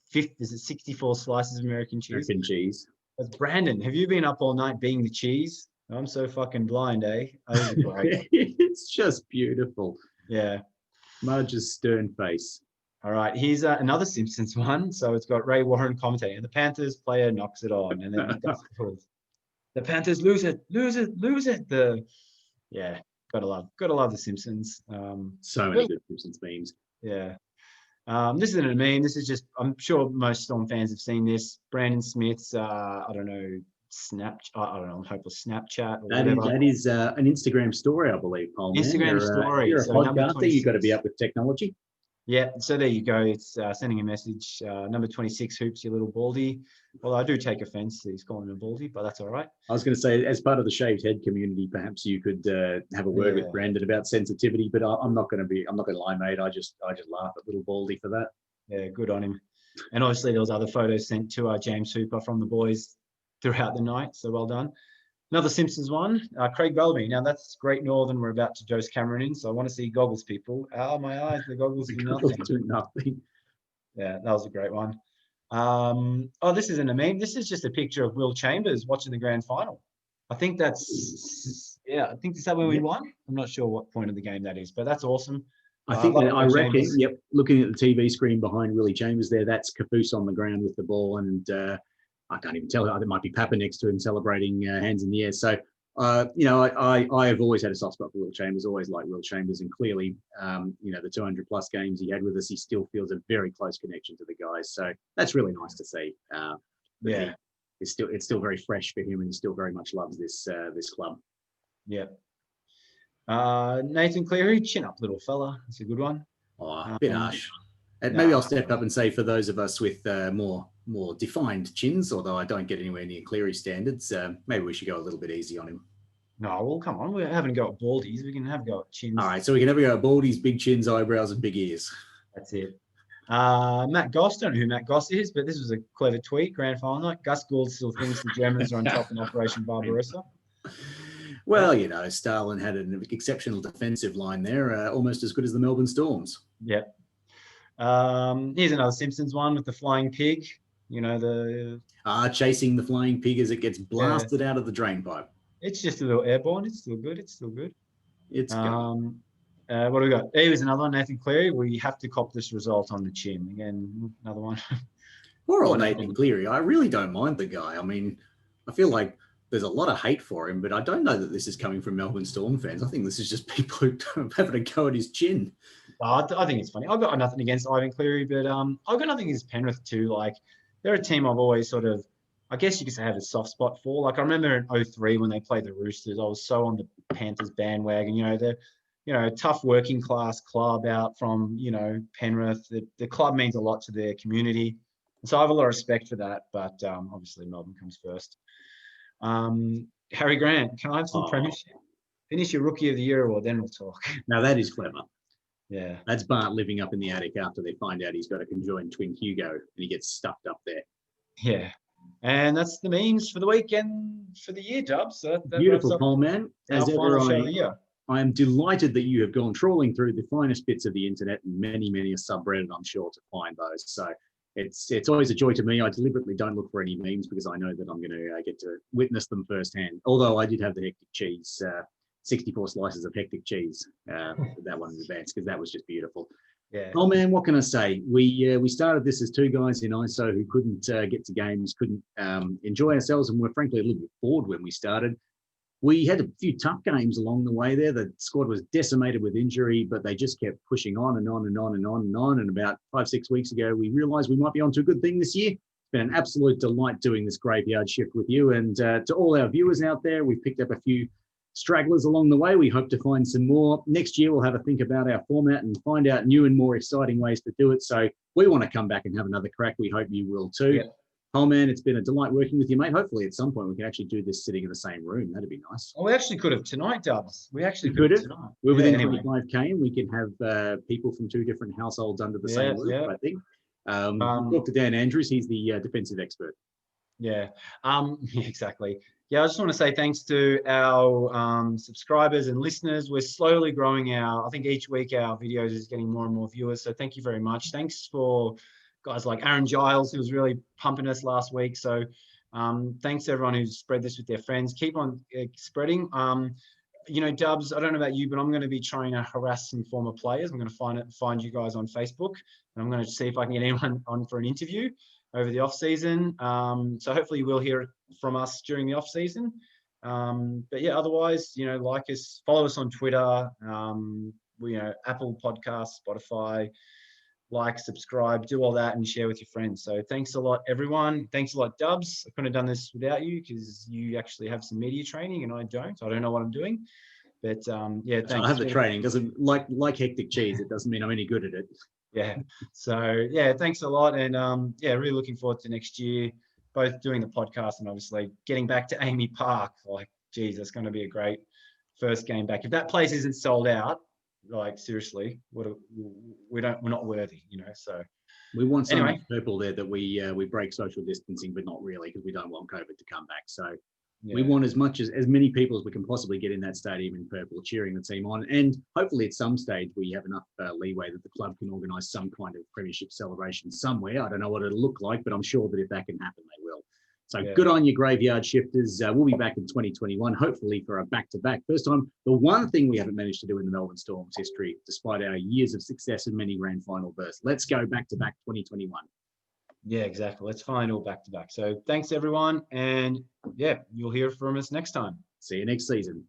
fifth, is it 64 slices of American cheese? American cheese. That's Brandon. Have you been up all night being the cheese? I'm so fucking blind, eh? Oh, great. It's just beautiful. Yeah. Marge's stern face. All right, here's another Simpsons one. So it's got Ray Warren commentating, and the Panthers player knocks it on, and then the Panthers lose it. Gotta love the Simpsons. So many good Simpsons memes. Yeah. This isn't a meme. This is just, I'm sure most Storm fans have seen this. Brandon Smith's, I don't know, hopeless Snapchat or whatever. That is an Instagram story, I believe, Paul. Instagram story. You're a So number podcaster. You've got to be 26. up with technology. Yeah, so there you go. It's sending a message. Number 26, Hoops, you little baldy. Well, I do take offence that he's calling him a baldy, but that's all right. I was going to say, as part of the shaved head community, perhaps you could have a word with Brandon about sensitivity. But I'm not going to lie, mate. I just laugh at little baldy for that. Yeah, good on him. And obviously there was other photos sent to James Hooper from the boys throughout the night. So well done. Another Simpsons one, Craig Bellamy. Now that's Great Northern. We're about to dose Cameron in, so I want to see goggles, people. Oh, my eyes, the goggles do nothing. Yeah, that was a great one. Oh, this isn't a meme. This is just a picture of Will Chambers watching the grand final. I think is that when we won? I'm not sure what point of the game that is, but that's awesome. I reckon, yep, looking at the TV screen behind Willie Chambers there, that's Caboose on the ground with the ball, and I can't even tell. There might be Papa next to him celebrating hands in the air. So, I have always had a soft spot for Will Chambers, always liked Will Chambers, and clearly, the 200 plus games he had with us, he still feels a very close connection to the guys. So that's really nice to see. It's still very fresh for him, and he still very much loves this club. Yeah. Nathan Cleary, chin up, little fella. That's a good one. Oh, a bit harsh. Maybe I'll step up and say, for those of us with more defined chins, although I don't get anywhere near Cleary standards, maybe we should go a little bit easy on him. No, well, come on. We're having a go at baldies. We can have a go at chins. All right, so we can have a go at baldies, big chins, eyebrows, and big ears. That's it. Matt Goss, don't know who Matt Goss is, but this was a clever tweet. Grand final night. Gus Gould still thinks the Germans are on top in Operation Barbarossa. Well, Stalin had an exceptional defensive line there, almost as good as the Melbourne Storms. Yep. Here's another Simpsons one with the flying pig. Chasing the flying pig as it gets blasted out of the drain pipe. It's just a little airborne. It's still good. It's good. It's good. What do we got? Here's another one, Nathan Cleary. We have to cop this result on the chin. Again, another one. Poor old Nathan Cleary. I really don't mind the guy. I mean, I feel like there's a lot of hate for him, but I don't know that this is coming from Melbourne Storm fans. I think this is just people who don't have a go at his chin. Well, I think it's funny. I've got nothing against Ivan Cleary, but I've got nothing against Penrith too. Like, they're a team I've always sort of, I guess you could say, have a soft spot for. Like, I remember in 2003 when they played the Roosters, I was so on the Panthers bandwagon. They're, a tough working class club out from, Penrith. The club means a lot to their community. And so I have a lot of respect for that, but obviously Melbourne comes first. Harry Grant, can I have some premiership? Finish your Rookie of the Year award, then we'll talk. Now that is clever. Yeah. That's Bart living up in the attic after they find out he's got a conjoined twin Hugo and he gets stuffed up there. Yeah. And that's the memes for the weekend for the year, Dubs. So beautiful, Paul, man. As ever, I am delighted that you have gone trawling through the finest bits of the internet, and many a subreddit, I'm sure, to find those. So it's always a joy to me. I deliberately don't look for any memes because I know that I'm going to get to witness them firsthand. Although I did have the hectic cheese, 64 slices of hectic cheese, that one in advance, because that was just beautiful. Yeah. Oh man, what can I say? We started this as two guys in ISO who couldn't get to games, couldn't enjoy ourselves, and were frankly a little bit bored when we started. We had a few tough games along the way there. The squad was decimated with injury, but they just kept pushing on and on and on and on and on. And about 5-6 weeks ago, we realized we might be onto a good thing this year. It's been an absolute delight doing this graveyard shift with you. And to all our viewers out there, we've picked up a few stragglers along the way. We hope to find some more. Next year, we'll have a think about our format and find out new and more exciting ways to do it. So we want to come back and have another crack. We hope you will too. Yeah. Oh man, it's been a delight working with you, mate. Hopefully at some point we can actually do this sitting in the same room. That'd be nice. Oh, we actually could have tonight, Dubs. We actually could have tonight. We're within 25k and we can have people from two different households under the same roof, I think. Talk to Dan Andrews. He's the defensive expert. Yeah, exactly. Yeah, I just want to say thanks to our subscribers and listeners. We're slowly growing I think each week our videos is getting more and more viewers. So thank you very much. Thanks for guys like Aaron Giles, who was really pumping us last week. So thanks to everyone who's spread this with their friends. Keep on spreading. Dubs, I don't know about you, but I'm going to be trying to harass some former players. I'm going to find you guys on Facebook, and I'm going to see if I can get anyone on for an interview over the off season. So hopefully you will hear from us during the off season. But yeah, otherwise, like us, follow us on Twitter, Apple Podcasts, Spotify, like, subscribe, do all that and share with your friends. So thanks a lot, everyone. Thanks a lot, Dubs. I couldn't have done this without you because you actually have some media training and I don't. I don't know what I'm doing. But yeah, thanks. I have the training. Doesn't like hectic cheese. It doesn't mean I'm any good at it. Yeah. So yeah, thanks a lot. And yeah, really looking forward to next year, both doing the podcast and obviously getting back to Amy Park. Like, geez, that's going to be a great first game back. If that place isn't sold out, like, seriously, we're not worthy, so we want some anyway. purple there that we break social distancing, but not really, because we don't want COVID to come back. So Yeah. we want as many people as we can possibly get in that stadium in purple cheering the team on, and hopefully at some stage we have enough leeway that the club can organise some kind of premiership celebration somewhere. I don't know what it'll look like, but I'm sure that if that can happen, they will. So Good on you, graveyard shifters. We'll be back in 2021, hopefully for a back-to-back. First time, the one thing we haven't managed to do in the Melbourne Storm's history, despite our years of success and many grand final bursts. Let's go back-to-back 2021. Yeah, exactly. Let's find all back-to-back. So thanks, everyone. And yeah, you'll hear from us next time. See you next season.